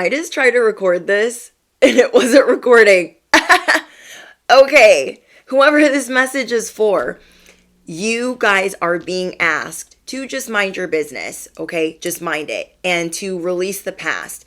I just tried to record this and it wasn't recording. Okay, whoever this message is for, you guys are being asked to just mind your business, okay? Just mind it and to release the past.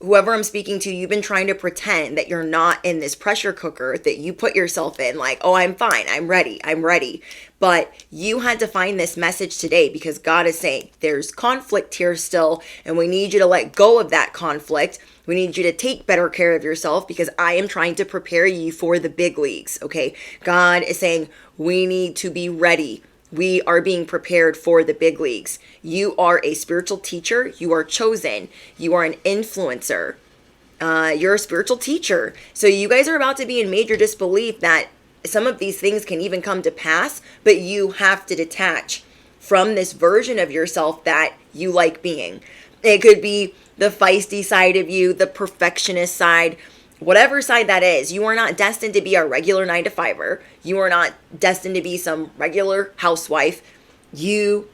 Whoever I'm speaking to, you've been trying to pretend that you're not in this pressure cooker that you put yourself in, like, oh, I'm fine, I'm ready. But you had to find this message today because God is saying there's conflict here still, and we need you to let go of that conflict. We need you to take better care of yourself because I am trying to prepare you for the big leagues, okay? God is saying we need to be ready. We are being prepared for the big leagues. You are a spiritual teacher. You are chosen. You are an influencer. You're a spiritual teacher. So you guys are about to be in major disbelief that some of these things can even come to pass, but you have to detach from this version of yourself that you like being. It could be the feisty side of you, the perfectionist side, whatever side that is. You are not destined to be a regular 9-to-5er. You are not destined to be some regular housewife. You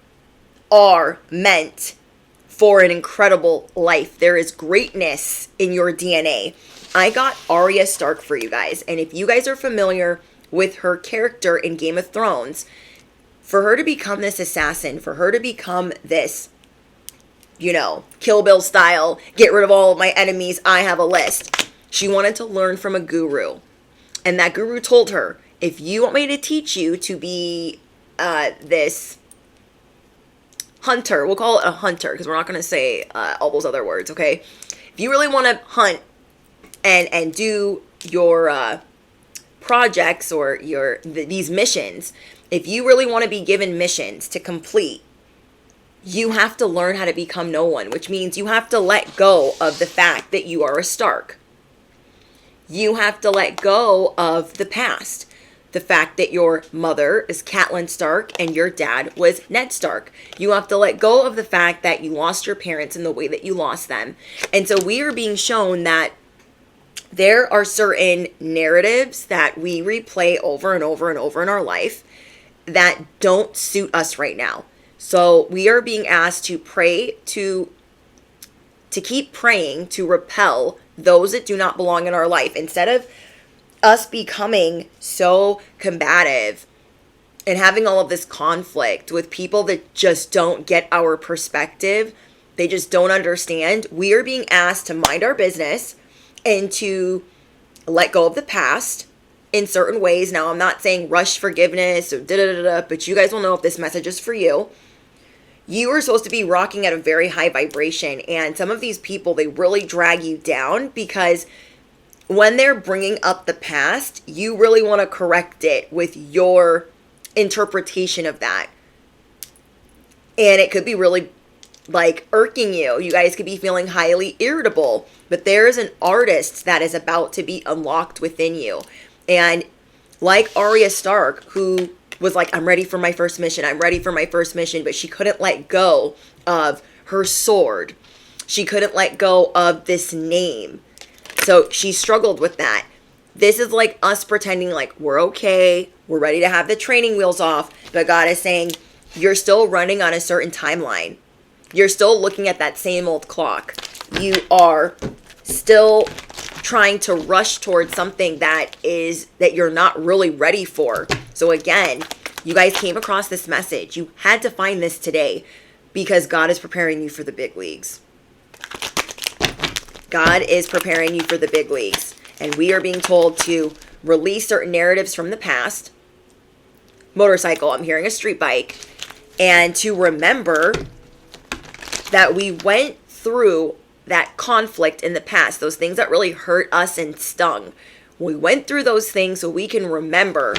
are meant for an incredible life. There is greatness in your DNA. I got Arya Stark for you guys. And if you guys are familiar with her character in Game of Thrones, for her to become this assassin, for her to become this, Kill Bill style, get rid of all of my enemies, I have a list. She wanted to learn from a guru. And that guru told her, if you want me to teach you to be this hunter, we'll call it a hunter because we're not going to say all those other words, okay? If you really want to hunt and do your projects or these missions, if you really want to be given missions to complete, you have to learn how to become no one, which means you have to let go of the fact that you are a Stark. You have to let go of the past. The fact that your mother is Catelyn Stark and your dad was Ned Stark. You have to let go of the fact that you lost your parents in the way that you lost them. And so we are being shown that there are certain narratives that we replay over and over and over in our life that don't suit us right now. So we are being asked to pray, to keep praying, to repel those that do not belong in our life. Instead of us becoming so combative and having all of this conflict with people that just don't get our perspective, they just don't understand, we are being asked to mind our business and to let go of the past in certain ways. Now, I'm not saying rush forgiveness or but you guys will know if this message is for you. You are supposed to be rocking at a very high vibration, and some of these people, they really drag you down because when they're bringing up the past, you really want to correct it with your interpretation of that. And it could be really irking you. You guys could be feeling highly irritable, but there is an artist that is about to be unlocked within you. And like Arya Stark, who was like, I'm ready for my first mission, but she couldn't let go of her sword. She couldn't let go of this name. So she struggled with that. This is like us pretending like we're okay, we're ready to have the training wheels off, but God is saying, you're still running on a certain timeline. You're still looking at that same old clock. You are still trying to rush towards something that you're not really ready for. So again, you guys came across this message. You had to find this today because God is preparing you for the big leagues. God is preparing you for the big leagues. And we are being told to release certain narratives from the past. Motorcycle, I'm hearing a street bike. And to remember that we went through that conflict in the past, those things that really hurt us and stung. We went through those things so we can remember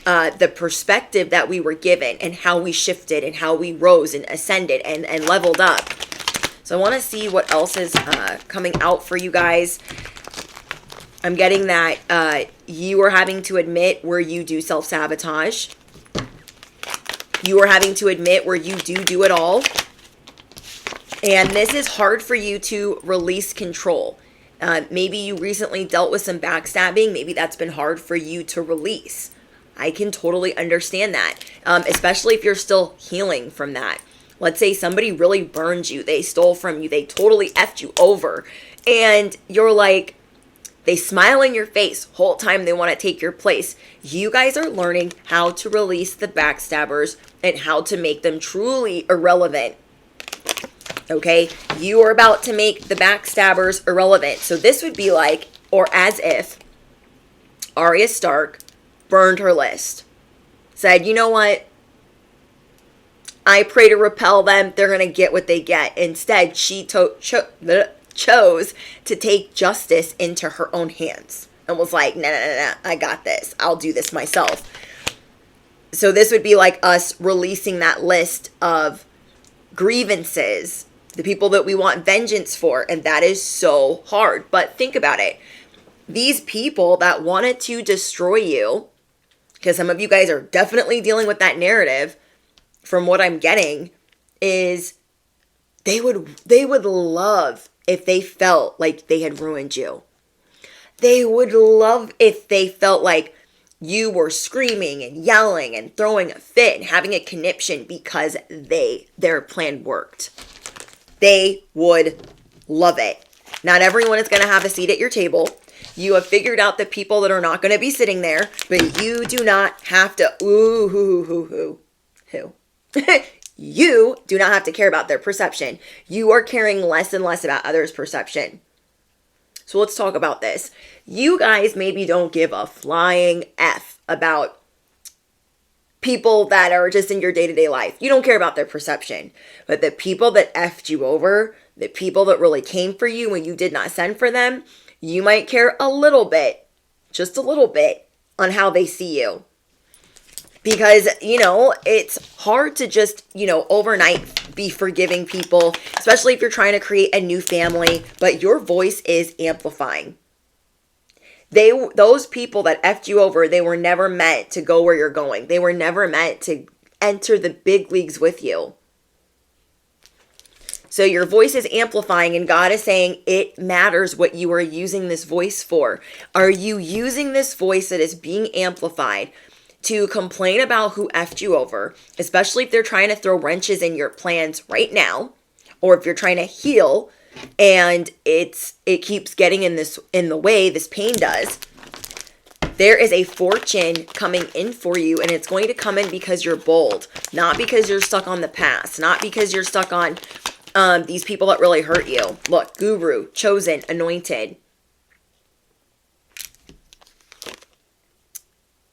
the perspective that we were given and how we shifted and how we rose and ascended and leveled up. So I want to see what else is coming out for you guys. I'm getting that you are having to admit where you do self-sabotage. You are having to admit where you do it all. And this is hard for you to release control. Maybe you recently dealt with some backstabbing. Maybe that's been hard for you to release. I can totally understand that, especially if you're still healing from that. Let's say somebody really burned you. They stole from you. They totally effed you over. And you're like, they smile in your face whole time they want to take your place. You guys are learning how to release the backstabbers and how to make them truly irrelevant. Okay? You are about to make the backstabbers irrelevant. So this would be like, or as if Arya Stark burned her list. Said, you know what? I pray to repel them. They're going to get what they get. Instead, she chose to take justice into her own hands and was like, no, I got this. I'll do this myself. So this would be like us releasing that list of grievances, the people that we want vengeance for. And that is so hard. But think about it. These people that wanted to destroy you, because some of you guys are definitely dealing with that narrative from what I'm getting, is they would love if they felt like they had ruined you. They would love if they felt like you were screaming and yelling and throwing a fit and having a conniption because their plan worked. They would love it. Not everyone is going to have a seat at your table. You have figured out the people that are not going to be sitting there, but you do not have to, who. You do not have to care about their perception. You are caring less and less about others' perception. So let's talk about this. You guys maybe don't give a flying F about people that are just in your day-to-day life. You don't care about their perception. But the people that effed you over, the people that really came for you when you did not send for them, you might care a little bit, just a little bit, on how they see you. Because, it's hard to just, overnight be forgiving people, especially if you're trying to create a new family, but your voice is amplifying. Those people that effed you over, they were never meant to go where you're going. They were never meant to enter the big leagues with you. So your voice is amplifying, and God is saying it matters what you are using this voice for. Are you using this voice that is being amplified to complain about who effed you over, especially if they're trying to throw wrenches in your plans right now, or if you're trying to heal and it keeps getting in the way, this pain does. There is a fortune coming in for you, and it's going to come in because you're bold, not because you're stuck on the past, not because you're stuck on these people that really hurt you. Look, guru, chosen, anointed.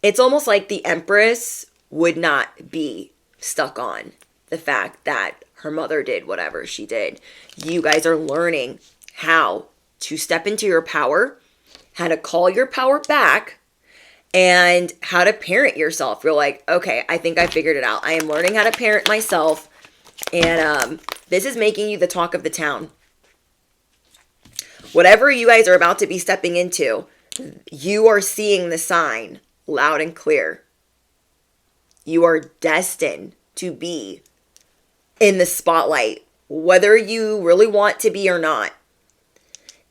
It's almost like the Empress would not be stuck on the fact that her mother did whatever she did. You guys are learning how to step into your power, how to call your power back, and how to parent yourself. You're like, okay, I think I figured it out. I am learning how to parent myself, and this is making you the talk of the town. Whatever you guys are about to be stepping into, you are seeing the sign loud and clear. You are destined to be in the spotlight, whether you really want to be or not.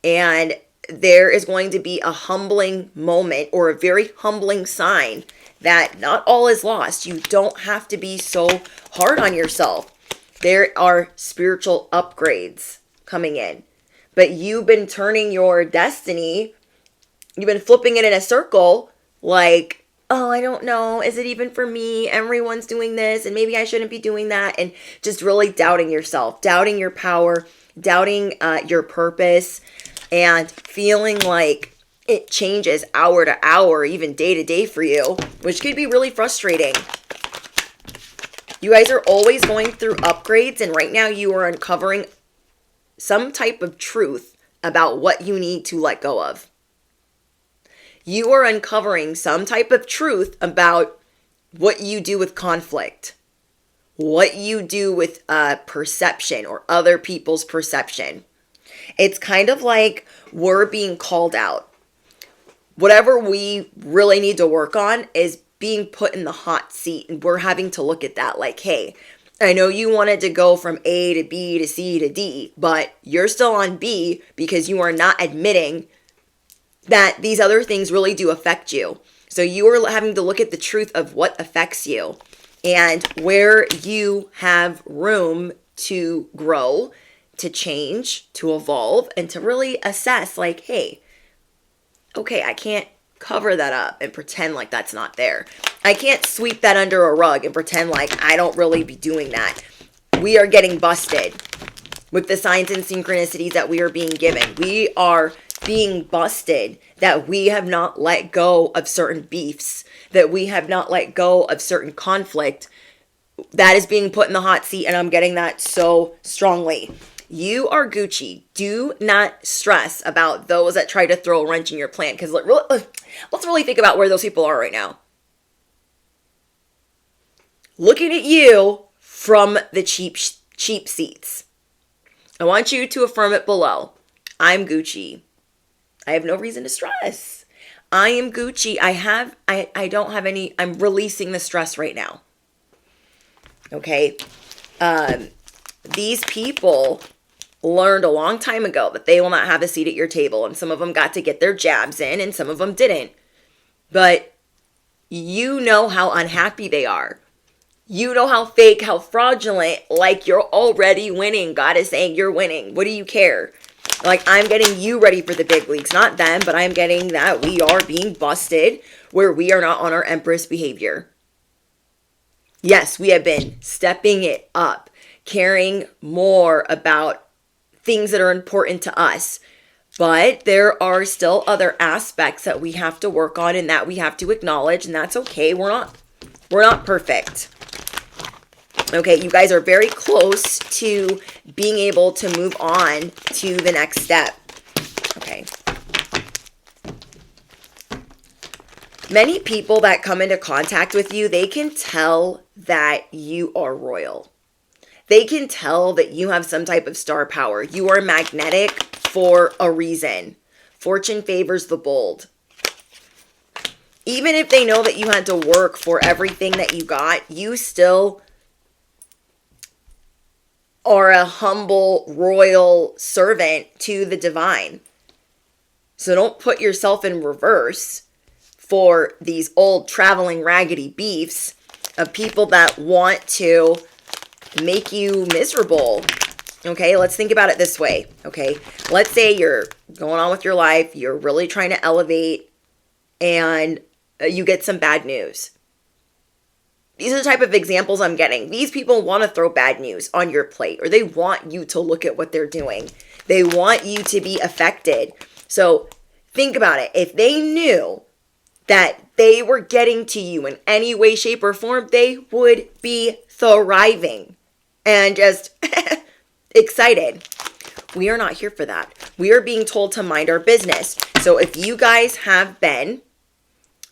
And there is going to be a humbling moment, or a very humbling sign that not all is lost. You don't have to be so hard on yourself. There are spiritual upgrades coming in. But you've been turning your destiny, you've been flipping it in a circle, like, oh, I don't know, is it even for me? Everyone's doing this, and maybe I shouldn't be doing that. And just really doubting yourself, doubting your power, doubting your purpose, and feeling like it changes hour to hour, even day to day for you, which could be really frustrating. You guys are always going through upgrades, and right now you are uncovering some type of truth about what you need to let go of. You are uncovering some type of truth about what you do with conflict, what you do with perception or other people's perception. It's kind of like we're being called out. Whatever we really need to work on is being put in the hot seat, and we're having to look at that like, hey, I know you wanted to go from A to B to C to D, but you're still on B because you are not admitting that these other things really do affect you. So you are having to look at the truth of what affects you and where you have room to grow to change, to evolve, and to really assess like, hey, okay, I can't cover that up and pretend like that's not there. I can't sweep that under a rug and pretend like I don't really be doing that. We are getting busted with the signs and synchronicities that we are being given. We are being busted that we have not let go of certain beefs, that we have not let go of certain conflict. That is being put in the hot seat, and I'm getting that so strongly. You are Gucci. Do not stress about those that try to throw a wrench in your plan, because let's really think about where those people are right now. Looking at you from the cheap seats. I want you to affirm it below. I'm Gucci. I have no reason to stress. I am Gucci. I don't have any, I'm releasing the stress right now. Okay. These people learned a long time ago that they will not have a seat at your table. And some of them got to get their jabs in and some of them didn't. But you know how unhappy they are. You know how fake, how fraudulent, like you're already winning. God is saying you're winning. What do you care? Like, I'm getting you ready for the big leagues, not them, but I'm getting that we are being busted where we are not on our Empress behavior. Yes, we have been stepping it up, caring more about things that are important to us. But there are still other aspects that we have to work on and that we have to acknowledge, and that's okay. We're not perfect. Okay, you guys are very close to being able to move on to the next step. Okay. Many people that come into contact with you, they can tell that you are royal. They can tell that you have some type of star power. You are magnetic for a reason. Fortune favors the bold. Even if they know that you had to work for everything that you got, you still are a humble, royal servant to the divine. So don't put yourself in reverse for these old traveling raggedy beefs of people that want to make you miserable. Okay, let's think about it this way. Okay, let's say you're going on with your life, you're really trying to elevate, and you get some bad news. These are the type of examples I'm getting. These people want to throw bad news on your plate, or they want you to look at what they're doing. They want you to be affected. So think about it. If they knew that they were getting to you in any way, shape, or form, they would be thriving and just excited. We are not here for that. We are being told to mind our business. So if you guys have been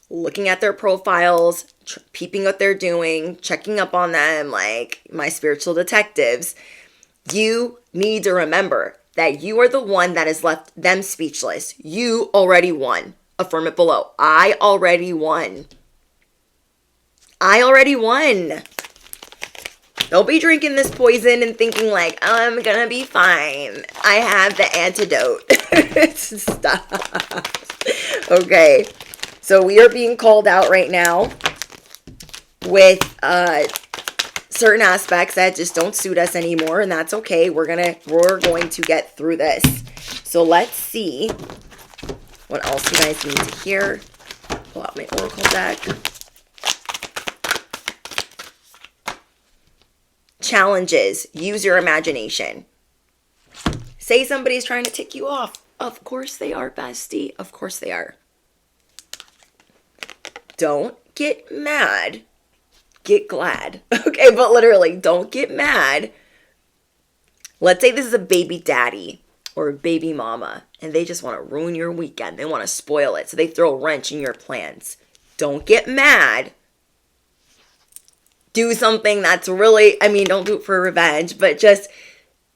looking at their profiles, peeping what they're doing, checking up on them like my spiritual detectives, you need to remember that you are the one that has left them speechless. You already won. Affirm it below. I already won. I already won. Don't be drinking this poison and thinking like, I'm gonna be fine. I have the antidote. Stop. Okay. So we are being called out right now with certain aspects that just don't suit us anymore, and that's okay. We're going to get through this. So let's see what else you guys need to hear. Pull out my oracle deck. Challenges. Use your imagination. Say somebody's trying to tick you off. Of course they are, bestie. Of course they are. Don't get mad. Get glad. Okay, but literally, don't get mad. Let's say this is a baby daddy or a baby mama, and they just want to ruin your weekend. They want to spoil it, so they throw a wrench in your plans. Don't get mad. Do something that's really, don't do it for revenge, but just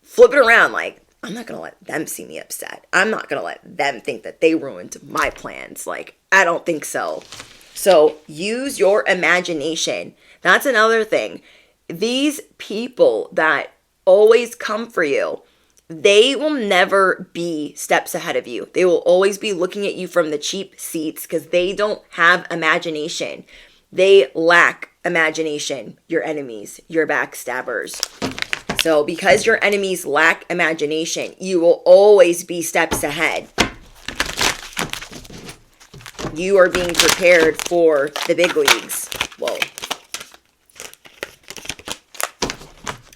flip it around. Like, I'm not going to let them see me upset. I'm not going to let them think that they ruined my plans. Like, I don't think so. So use your imagination. That's another thing. These people that always come for you, they will never be steps ahead of you. They will always be looking at you from the cheap seats because they don't have imagination. They lack imagination. Your enemies, your backstabbers. So because your enemies lack imagination, you will always be steps ahead. You are being prepared for the big leagues. Whoa.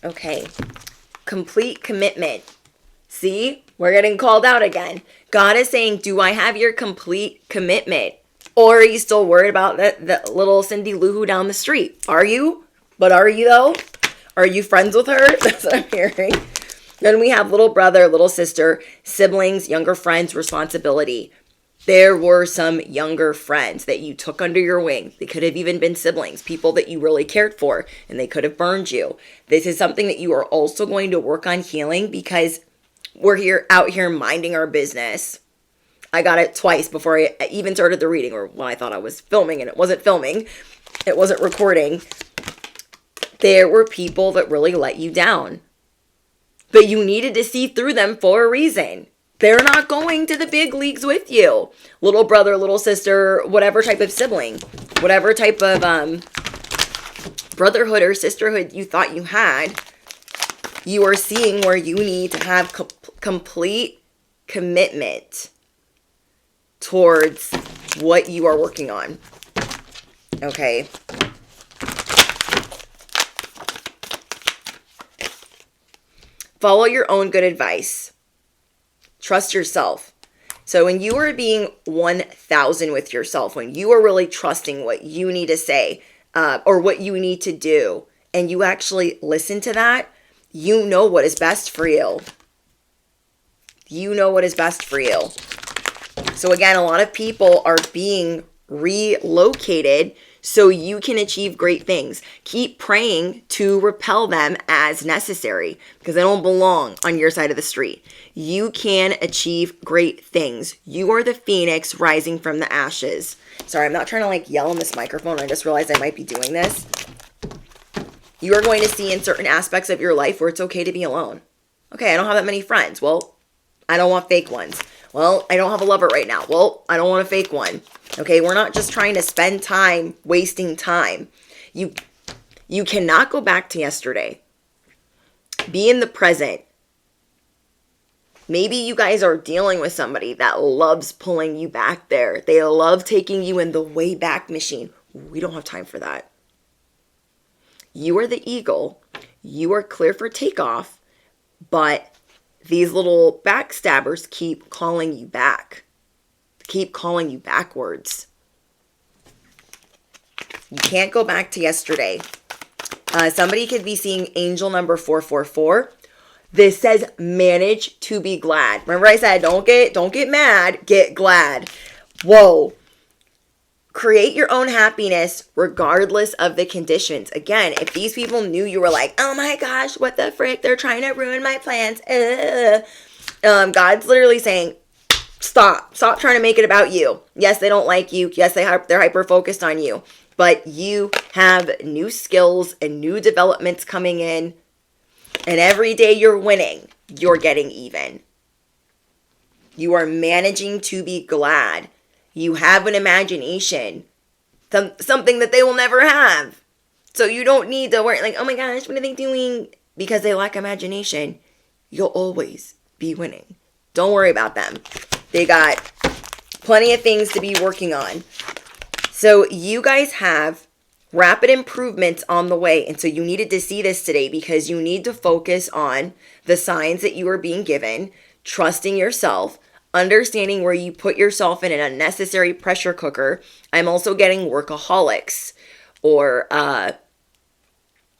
Okay. Complete commitment. See? We're getting called out again. God is saying, do I have your complete commitment? Or are you still worried about that little Cindy Lou Who down the street? Are you? But are you though? Are you friends with her? That's what I'm hearing. Then we have little brother, little sister, siblings, younger friends, responsibility. There were some younger friends that you took under your wing. They could have even been siblings, people that you really cared for, and they could have burned you. This is something that you are also going to work on healing because we're out here minding our business. I got it twice before I even started the reading, or when I thought I was filming and it wasn't filming. It wasn't recording. There were people that really let you down. But you needed to see through them for a reason. They're not going to the big leagues with you. Little brother, little sister, whatever type of sibling, whatever type of brotherhood or sisterhood you thought you had, you are seeing where you need to have complete commitment towards what you are working on. Okay. Follow your own good advice. Trust yourself. So when you are being 1,000 with yourself, when you are really trusting what you need to say or what you need to do, and you actually listen to that, you know what is best for you. You know what is best for you. So again, a lot of people are being relocated so you can achieve great things. Keep praying to repel them as necessary because they don't belong on your side of the street. You can achieve great things. You are the phoenix rising from the ashes. Sorry, I'm not trying to yell in this microphone. I just realized I might be doing this. You are going to see in certain aspects of your life where it's okay to be alone. Okay, I don't have that many friends. Well, I don't want fake ones. Well, I don't have a lover right now. Well, I don't want a fake one. Okay, we're not just trying to spend time wasting time. You cannot go back to yesterday. Be in the present. Maybe you guys are dealing with somebody that loves pulling you back there. They love taking you in the way back machine. We don't have time for that. You are the eagle. You are clear for takeoff, but these little backstabbers keep calling you back. Keep calling you backwards. You can't go back to yesterday. Somebody could be seeing angel number 444. This says manage to be glad. Remember I said don't get mad, get glad. Whoa. Create your own happiness regardless of the conditions. Again, if these people knew you were like, oh my gosh, what the frick? They're trying to ruin my plans. God's literally saying, stop trying to make it about you. Yes, they don't like you. Yes, they're hyper focused on you, but you have new skills and new developments coming in, and every day you're winning, you're getting even. You are managing to be glad. You have an imagination, something that they will never have. So you don't need to worry oh my gosh, what are they doing? Because they lack imagination. You'll always be winning. Don't worry about them. They got plenty of things to be working on. So you guys have rapid improvements on the way. And so you needed to see this today because you need to focus on the signs that you are being given, trusting yourself, understanding where you put yourself in an unnecessary pressure cooker. I'm also getting workaholics or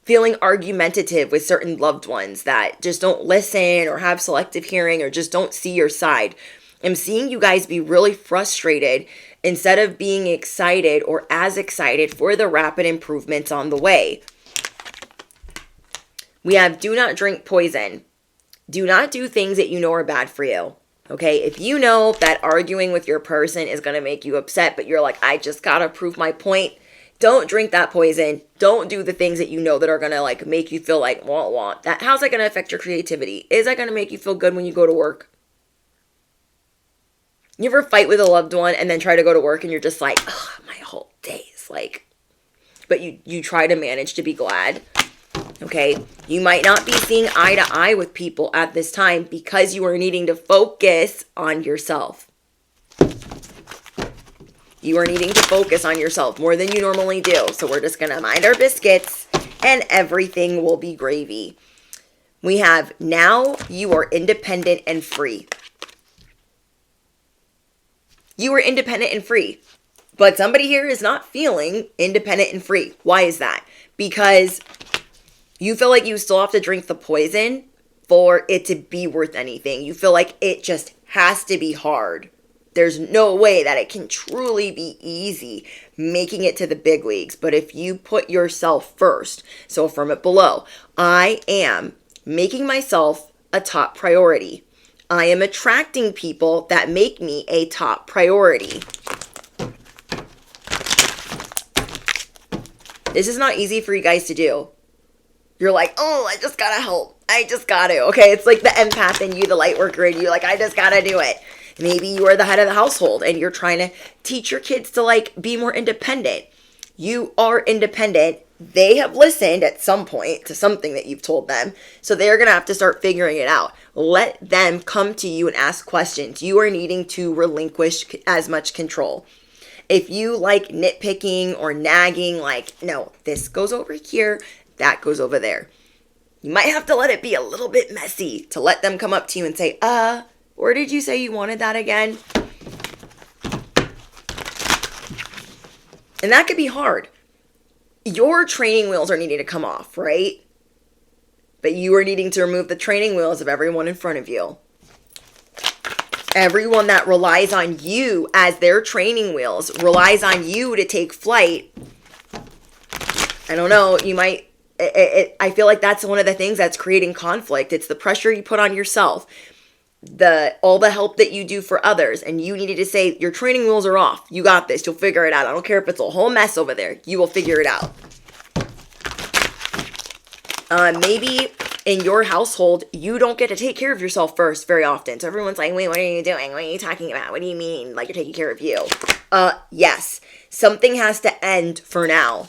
feeling argumentative with certain loved ones that just don't listen or have selective hearing or just don't see your side. I'm seeing you guys be really frustrated instead of being excited or as excited for the rapid improvements on the way. We have do not drink poison. Do not do things that you know are bad for you. Okay, if you know that arguing with your person is going to make you upset, but you're like, I just got to prove my point, don't drink that poison. Don't do the things that you know that are going to make you feel like, want. How's that going to affect your creativity? Is that going to make you feel good when you go to work? You ever fight with a loved one and then try to go to work and you're just like, my whole day is but you try to manage to be glad. Okay, you might not be seeing eye to eye with people at this time because you are needing to focus on yourself. You are needing to focus on yourself more than you normally do. So we're just going to mind our biscuits and everything will be gravy. We have now you are independent and free. You are independent and free. But somebody here is not feeling independent and free. Why is that? Because you feel like you still have to drink the poison for it to be worth anything. You feel like it just has to be hard. There's no way that it can truly be easy making it to the big leagues. But if you put yourself first, so from it below, I am making myself a top priority. I am attracting people that make me a top priority. This is not easy for you guys to do. You're like, oh, I just gotta help. I just gotta. Okay, it's like the empath in you, the light worker in you. Like, I just gotta do it. Maybe you are the head of the household and you're trying to teach your kids to like be more independent. You are independent. They have listened at some point to something that you've told them. So they're going to have to start figuring it out. Let them come to you and ask questions. You are needing to relinquish as much control. If you like nitpicking or nagging, like, no, this goes over here, that goes over there. You might have to let it be a little bit messy to let them come up to you and say, where did you say you wanted that again? And that could be hard. Your training wheels are needing to come off, right? But you are needing to remove the training wheels of everyone in front of you. Everyone that relies on you as their training wheels, relies on you to take flight. I don't know, you might, I feel like that's one of the things that's creating conflict. It's the pressure you put on yourself. All the help that you do for others, and you needed to say your training wheels are off. You got this. You'll figure it out. I don't care if it's a whole mess over there. You will figure it out. Maybe in your household, you don't get to take care of yourself first very often. So everyone's like, wait, what are you doing? What are you talking about? What do you mean? Like you're taking care of you? Yes. Something has to end for now.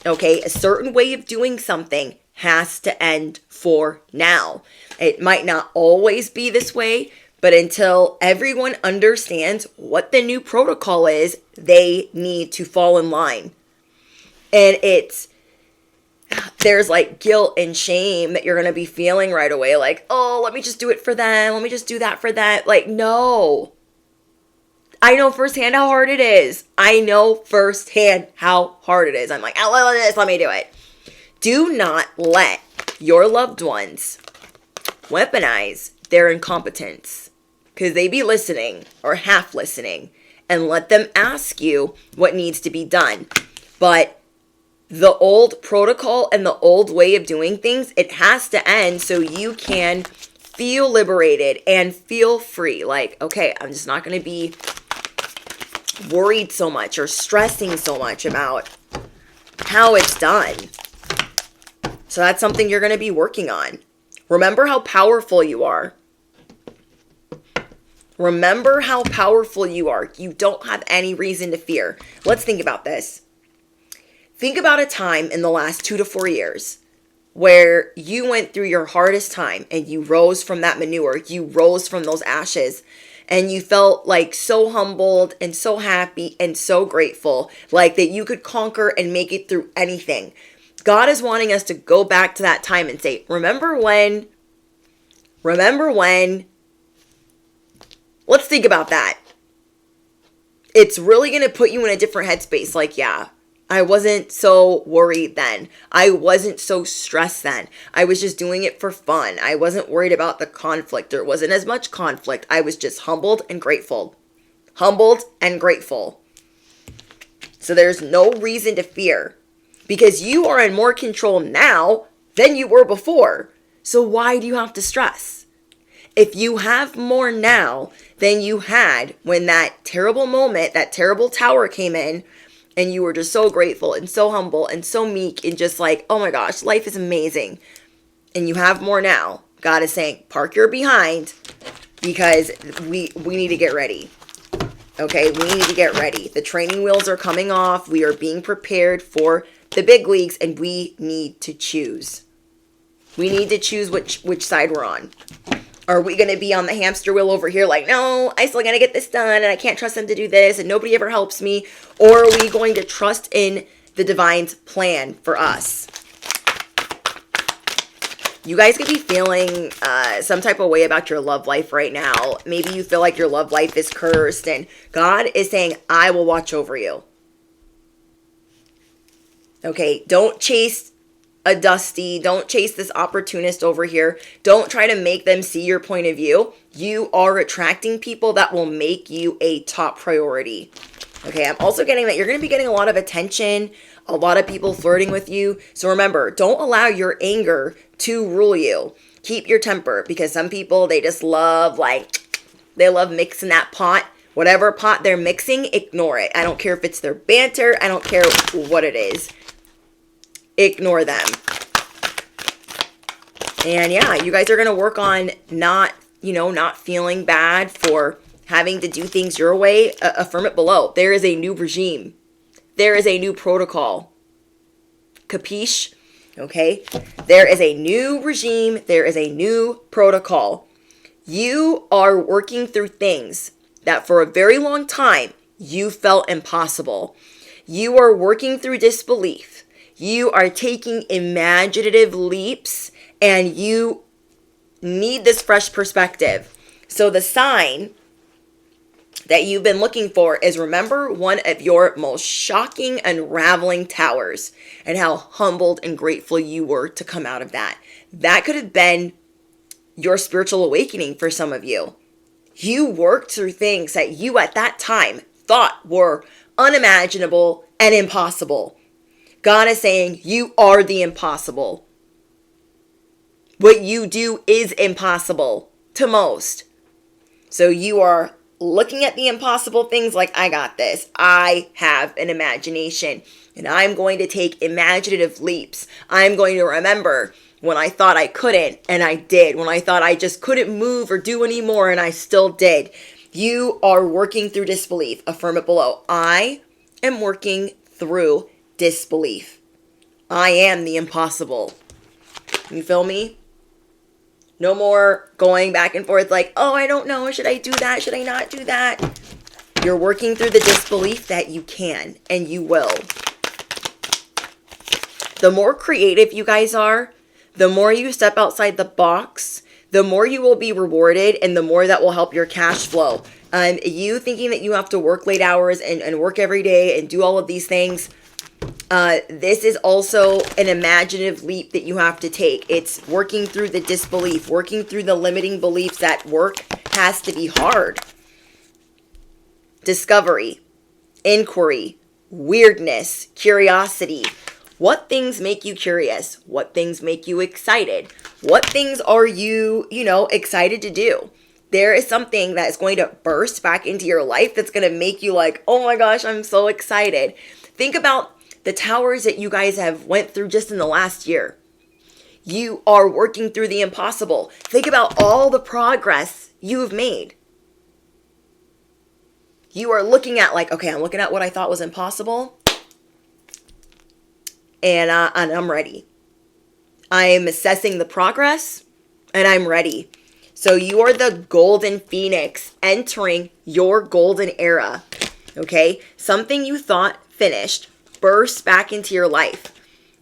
Okay? A certain way of doing something has to end for now. It might not always be this way, but until everyone understands what the new protocol is, they need to fall in line. And there's like guilt and shame that you're going to be feeling right away. Like, oh, let me just do it for them. Let me just do that for that. Like, no. I know firsthand how hard it is. I'm like, oh, let me do it. Do not let your loved ones weaponize their incompetence, because they be listening or half listening, and let them ask you what needs to be done. But the old protocol and the old way of doing things, it has to end so you can feel liberated and feel free. Like, okay, I'm just not going to be worried so much or stressing so much about how it's done. So that's something you're going to be working on. Remember how powerful you are. Remember how powerful you are. You don't have any reason to fear. Let's think about this. Think about a time in the last 2 to 4 years where you went through your hardest time and you rose from that manure. You rose from those ashes and you felt like so humbled and so happy and so grateful, like that you could conquer and make it through anything. God is wanting us to go back to that time and say, remember when, let's think about that. It's really going to put you in a different headspace. Like, yeah, I wasn't so worried then. I wasn't so stressed then. I was just doing it for fun. I wasn't worried about the conflict. There wasn't as much conflict. I was just humbled and grateful. Humbled and grateful. So there's no reason to fear. Because you are in more control now than you were before. So why do you have to stress? If you have more now than you had when that terrible moment, that terrible tower came in, and you were just so grateful and so humble and so meek and just like, oh my gosh, life is amazing. And you have more now. God is saying, park your behind because we need to get ready. Okay, we need to get ready. The training wheels are coming off. We are being prepared for the big leagues, and we need to choose. We need to choose which side we're on. Are we going to be on the hamster wheel over here like, no, I still got to get this done and I can't trust them to do this and nobody ever helps me? Or are we going to trust in the divine's plan for us? You guys could be feeling some type of way about your love life right now. Maybe you feel like your love life is cursed and God is saying, I will watch over you. Okay, don't chase a dusty. Don't chase this opportunist over here. Don't try to make them see your point of view. You are attracting people that will make you a top priority. Okay, I'm also getting that you're going to be getting a lot of attention, a lot of people flirting with you. So remember, don't allow your anger to rule you. Keep your temper, because some people, they just love, they love mixing that pot. Whatever pot they're mixing, ignore it. I don't care if it's their banter. I don't care what it is. Ignore them. And yeah, you guys are going to work on not feeling bad for having to do things your way. Affirm it below. There is a new regime. There is a new protocol. Capiche? Okay? There is a new regime. There is a new protocol. You are working through things that for a very long time you felt impossible. You are working through disbelief. You are taking imaginative leaps and you need this fresh perspective. So the sign that you've been looking for is, remember, one of your most shocking unraveling towers and how humbled and grateful you were to come out of that. That could have been your spiritual awakening for some of you. You worked through things that you at that time thought were unimaginable and impossible. God is saying you are the impossible. What you do is impossible to most. So you are looking at the impossible things like, I got this. I have an imagination and I'm going to take imaginative leaps. I'm going to remember when I thought I couldn't and I did. When I thought I just couldn't move or do anymore and I still did. You are working through disbelief. Affirm it below. I am working through disbelief. I am the impossible. You feel me? No more going back and forth like, oh, I don't know. Should I do that? Should I not do that? You're working through the disbelief that you can and you will. The more creative you guys are, the more you step outside the box, the more you will be rewarded and the more that will help your cash flow. You thinking that you have to work late hours and work every day and do all of these things, this is also an imaginative leap that you have to take. It's working through the disbelief, working through the limiting beliefs that work has to be hard. Discovery, inquiry, weirdness, curiosity. What things make you curious? What things make you excited? What things are you, excited to do? There is something that is going to burst back into your life that's going to make you like, oh my gosh, I'm so excited. Think about the towers that you guys have went through just in the last year. You are working through the impossible. Think about all the progress you have made. You are looking at okay, I'm looking at what I thought was impossible. And I'm ready. I am assessing the progress and I'm ready. So you are the golden phoenix entering your golden era. Okay? Something you thought finished burst back into your life.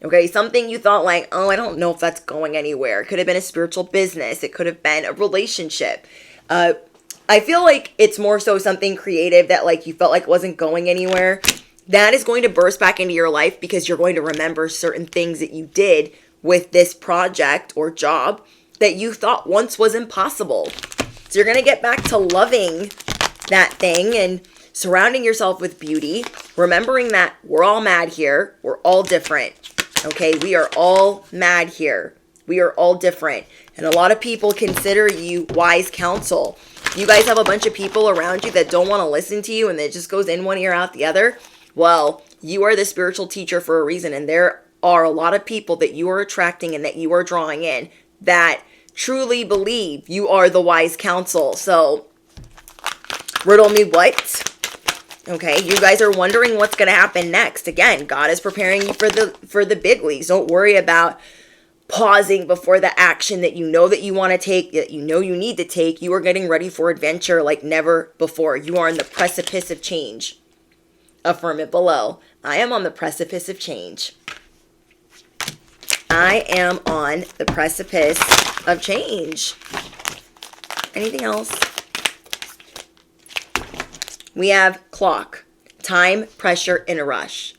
Okay? Something you thought oh, I don't know if that's going anywhere. It could have been a spiritual business. It could have been a relationship. I feel like it's more so something creative that you felt like wasn't going anywhere. That is going to burst back into your life because you're going to remember certain things that you did with this project or job that you thought once was impossible. So you're going to get back to loving that thing and surrounding yourself with beauty, remembering that we're all mad here. We're all different. Okay, we are all mad here. We are all different. And a lot of people consider you wise counsel. You guys have a bunch of people around you that don't want to listen to you and it just goes in one ear out the other. Well, you are the spiritual teacher for a reason. And there are a lot of people that you are attracting and that you are drawing in that truly believe you are the wise counsel. So, riddle me what? Okay, you guys are wondering what's going to happen next. Again, God is preparing you for the big leagues. Don't worry about pausing before the action that you know that you want to take, that you know you need to take. You are getting ready for adventure like never before. You are on the precipice of change. Affirm it below. I am on the precipice of change. I am on the precipice of change. Anything else? We have clock. Time, pressure, in a rush.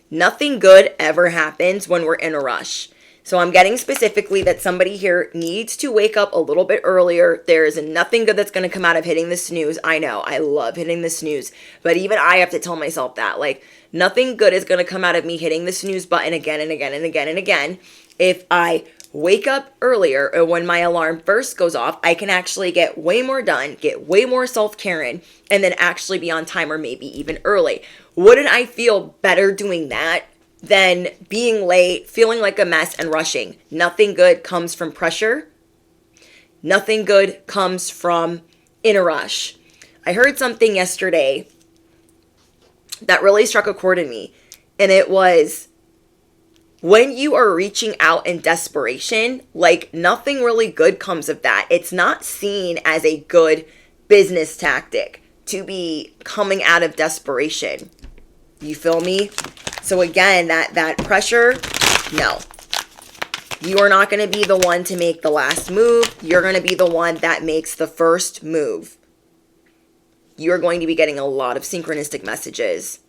Nothing good ever happens when we're in a rush. So I'm getting specifically that somebody here needs to wake up a little bit earlier. There is nothing good that's going to come out of hitting the snooze. I know, I love hitting the snooze. But even I have to tell myself that. Like, nothing good is going to come out of me hitting the snooze button again and again and again and again. If I wake up earlier, or when my alarm first goes off, I can actually get way more done, get way more self-caring, and then actually be on time or maybe even early. Wouldn't I feel better doing that than being late, feeling like a mess, and rushing? Nothing good comes from pressure. Nothing good comes from in a rush. I heard something yesterday that really struck a chord in me, and it was, when you are reaching out in desperation, like, nothing really good comes of that. It's not seen as a good business tactic to be coming out of desperation. You feel me? So again, that pressure, no. You are not going to be the one to make the last move. You're going to be the one that makes the first move. You're going to be getting a lot of synchronistic messages.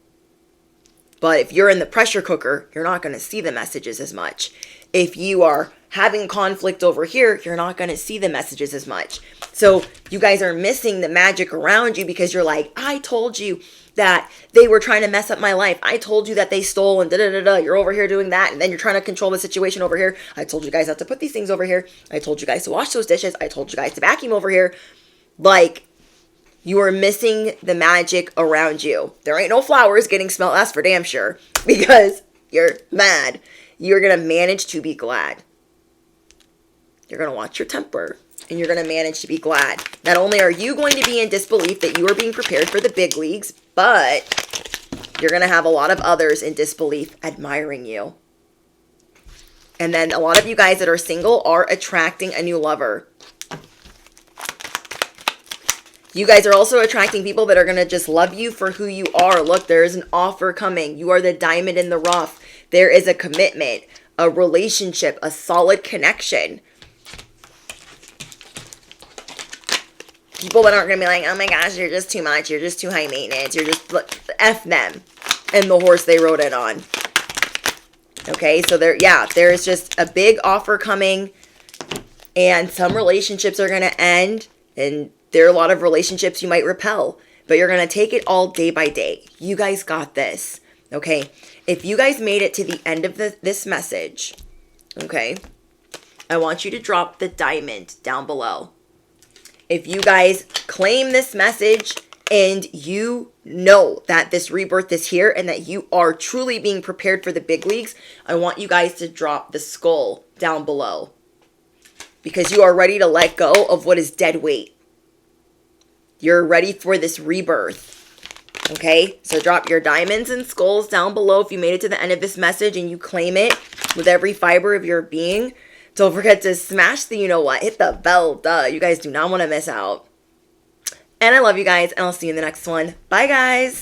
But if you're in the pressure cooker, you're not going to see the messages as much. If you are having conflict over here, you're not going to see the messages as much. So you guys are missing the magic around you because you're like, I told you that they were trying to mess up my life. I told you that they stole and da-da-da-da. You're over here doing that, and then you're trying to control the situation over here. I told you guys not to put these things over here. I told you guys to wash those dishes. I told you guys to vacuum over here. Like, you are missing the magic around you. There ain't no flowers getting smelled, that's for damn sure, because you're mad. You're going to manage to be glad. You're going to watch your temper, and you're going to manage to be glad. Not only are you going to be in disbelief that you are being prepared for the big leagues, but you're going to have a lot of others in disbelief admiring you. And then a lot of you guys that are single are attracting a new lover. You guys are also attracting people that are going to just love you for who you are. Look, there is an offer coming. You are the diamond in the rough. There is a commitment, a relationship, a solid connection. People that aren't going to be like, oh my gosh, you're just too much. You're just too high maintenance. You're just, F them and the horse they rode it on. Okay, so there is just a big offer coming, and some relationships are going to end, and there are a lot of relationships you might repel, but you're going to take it all day by day. You guys got this, okay? If you guys made it to the end of this message, okay, I want you to drop the diamond down below. If you guys claim this message and you know that this rebirth is here and that you are truly being prepared for the big leagues, I want you guys to drop the skull down below, because you are ready to let go of what is dead weight. You're ready for this rebirth, okay? So drop your diamonds and skulls down below if you made it to the end of this message and you claim it with every fiber of your being. Don't forget to smash the you-know-what. Hit the bell, duh. You guys do not want to miss out. And I love you guys, and I'll see you in the next one. Bye, guys.